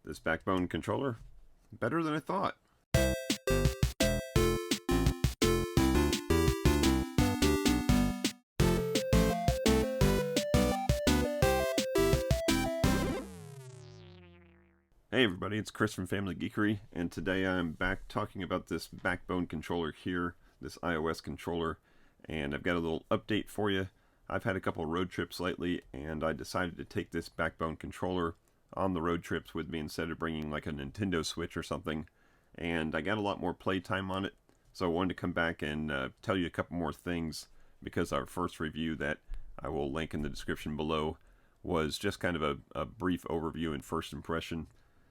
This Backbone controller, better than I thought. Hey everybody, it's Chris from FamilyGeekery, and today I'm back talking about this Backbone controller here, this iOS controller, and I've got a little update for you. I've had a couple road trips lately, and I decided to take this Backbone controller on the road trips with me instead of bringing like a Nintendo Switch or something, and I got a lot more playtime on it, so I wanted to come back and tell you a couple more things, because our first review that I will link in the description below was just kind of a brief overview and first impression.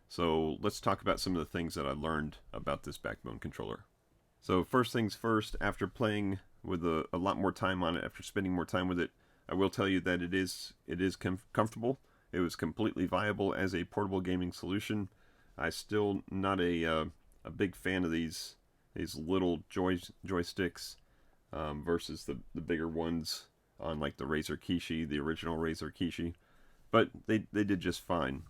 So let's talk about some of the things that I learned about this Backbone controller. So first things first, after playing with a lot more time on it, after spending more time with it, I will tell you that it is comfortable. It was completely viable as a portable gaming solution. I'm still not a big fan of these little joysticks versus the bigger ones on like the Razer Kishi, the original Razer Kishi, but they did just fine.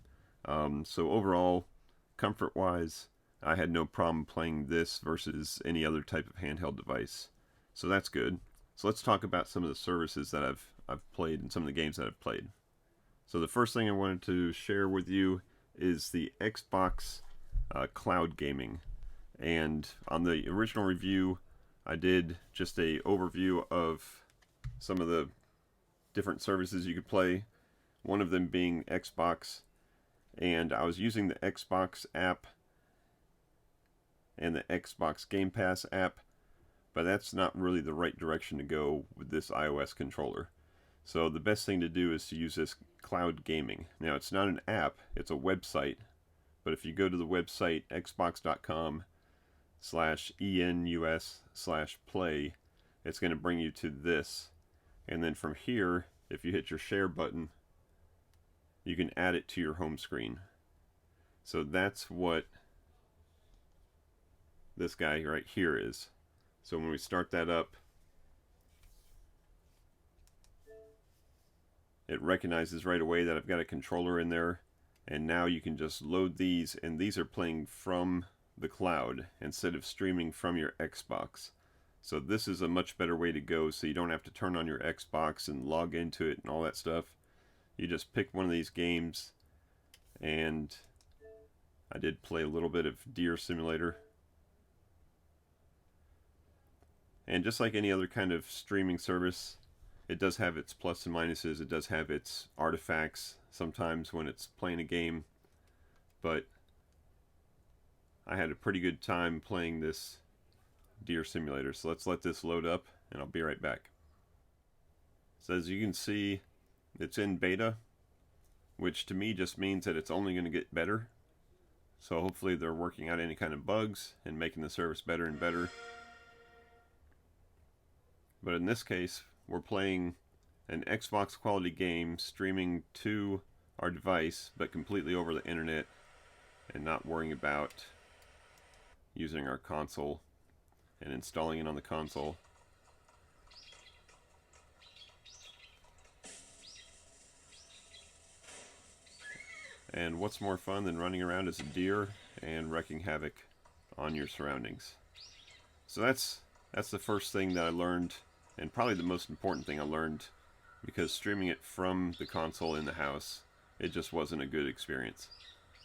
So overall, comfort-wise, I had no problem playing this versus any other type of handheld device. So that's good. So let's talk about some of the services that I've played and some of the games that I've played. So the first thing I wanted to share with you is the Xbox cloud gaming. And on the original review, I did just a overview of some of the different services you could play. One of them being Xbox. And I was using the Xbox app and the Xbox Game Pass app, but that's not really the right direction to go with this iOS controller. So the best thing to do is to use this cloud gaming. Now it's not an app, it's a website, but if you go to the website xbox.com/enus/play, it's going to bring you to this. And then from here, if you hit your share button, you can add it to your home screen. So that's what this guy right here is. So when we start that up, it recognizes right away that I've got a controller in there, and now you can just load these, and these are playing from the cloud instead of streaming from your Xbox. So this is a much better way to go, so you don't have to turn on your Xbox and log into it and all that stuff. You just pick one of these games, and I did play a little bit of Deer Simulator. And just like any other kind of streaming service, it does have its plus and minuses. It does have its artifacts sometimes when it's playing a game, but I had a pretty good time playing this Deer Simulator. So let's let this load up, and I'll be right back. So as you can see, it's in beta, which to me just means that it's only going to get better. So hopefully they're working out any kind of bugs and making the service better and better. But in this case, we're playing an Xbox quality game streaming to our device, but completely over the internet, and not worrying about using our console and installing it on the console. And what's more fun than running around as a deer and wreaking havoc on your surroundings? So that's the first thing that I learned, and probably the most important thing I learned, because streaming it from the console in the house, it just wasn't a good experience.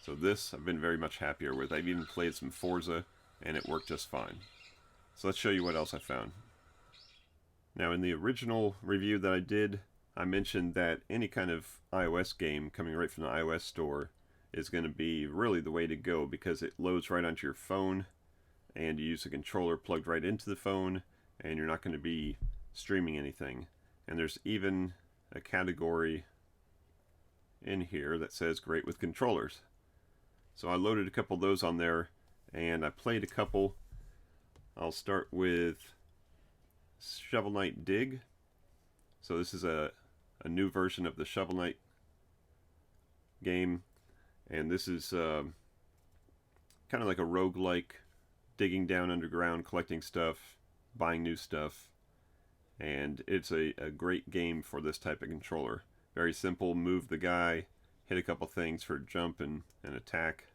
So this I've been very much happier with. I've even played some Forza, and it worked just fine. So let's show you what else I found. Now in the original review that I did, I mentioned that any kind of iOS game coming right from the iOS store is going to be really the way to go, because it loads right onto your phone, and you use a controller plugged right into the phone, and you're not going to be streaming anything. And there's even a category in here that says great with controllers. So I loaded a couple of those on there, and I played a couple. I'll start with Shovel Knight Dig. So this is a new version of the Shovel Knight game, and this is kind of like a roguelike, digging down underground, collecting stuff, buying new stuff, and it's a great game for this type of controller. Very simple, move the guy, hit a couple things for jump and attack.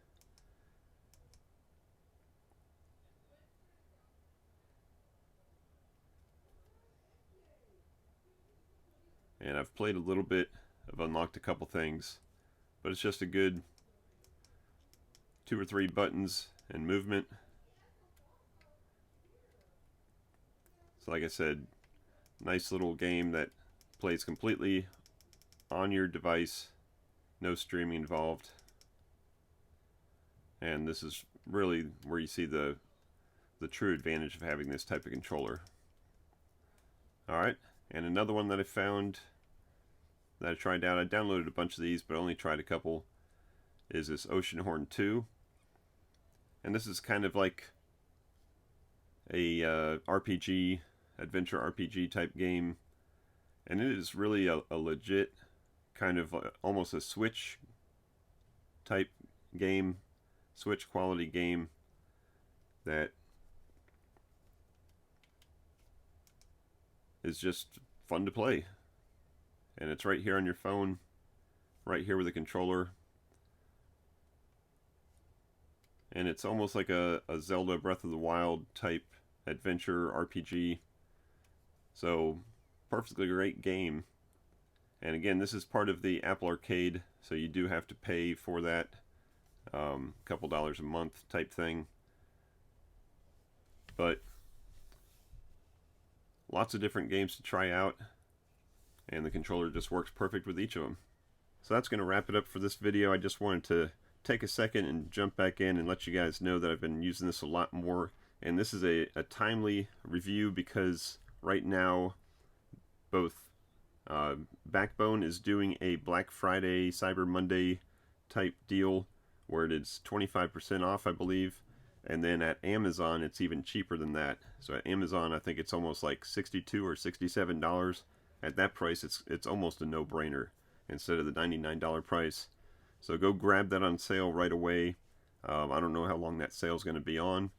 And I've played a little bit, I've unlocked a couple things, but it's just a good 2 or 3 buttons and movement. So like I said, nice little game that plays completely on your device, no streaming involved. And this is really where you see the true advantage of having this type of controller. Alright, and another one that I found that I tried out, I downloaded a bunch of these but only tried a couple, is this Oceanhorn 2. And this is kind of like a RPG, adventure RPG type game. And it is really a legit kind of almost a Switch type game, Switch quality game that is just fun to play. And it's right here on your phone, right here with a controller. And it's almost like a Zelda Breath of the Wild type adventure RPG. So, perfectly great game. And again, this is part of the Apple Arcade, so you do have to pay for that, couple dollars a month type thing. But lots of different games to try out, and the controller just works perfect with each of them. So that's going to wrap it up for this video. I just wanted to take a second and jump back in and let you guys know that I've been using this a lot more. And this is a timely review because right now both Backbone is doing a Black Friday, Cyber Monday type deal where it is 25% off, I believe. And then at Amazon, it's even cheaper than that. So at Amazon, I think it's almost like $62 or $67. At that price, it's almost a no-brainer instead of the $99 price. So go grab that on sale right away. I don't know how long that sale is going to be on,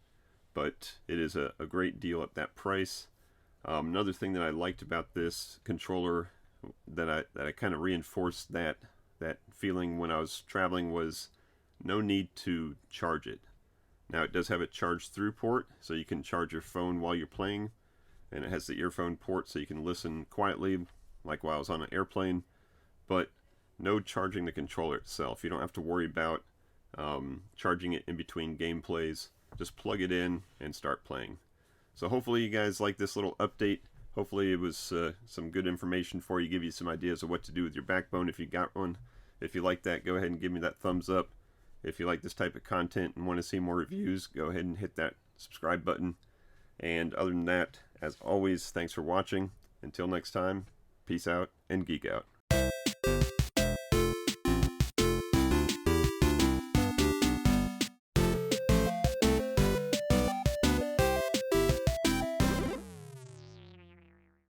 but it is a great deal at that price. Another thing that I liked about this controller that I kind of reinforced that feeling when I was traveling was no need to charge it. Now it does have a charge through port, so you can charge your phone while you're playing, and it has the earphone port so you can listen quietly like while I was on an airplane, but no charging the controller itself. You don't have to worry about charging it in between gameplays. Just plug it in and start playing. So hopefully you guys like this little update. Hopefully it was some good information for you, give you some ideas of what to do with your Backbone if you got one. If you like that, go ahead and give me that thumbs up. If you like this type of content and want to see more reviews, go ahead and hit that subscribe button. And other than that, as always, thanks for watching. Until next time, peace out and geek out.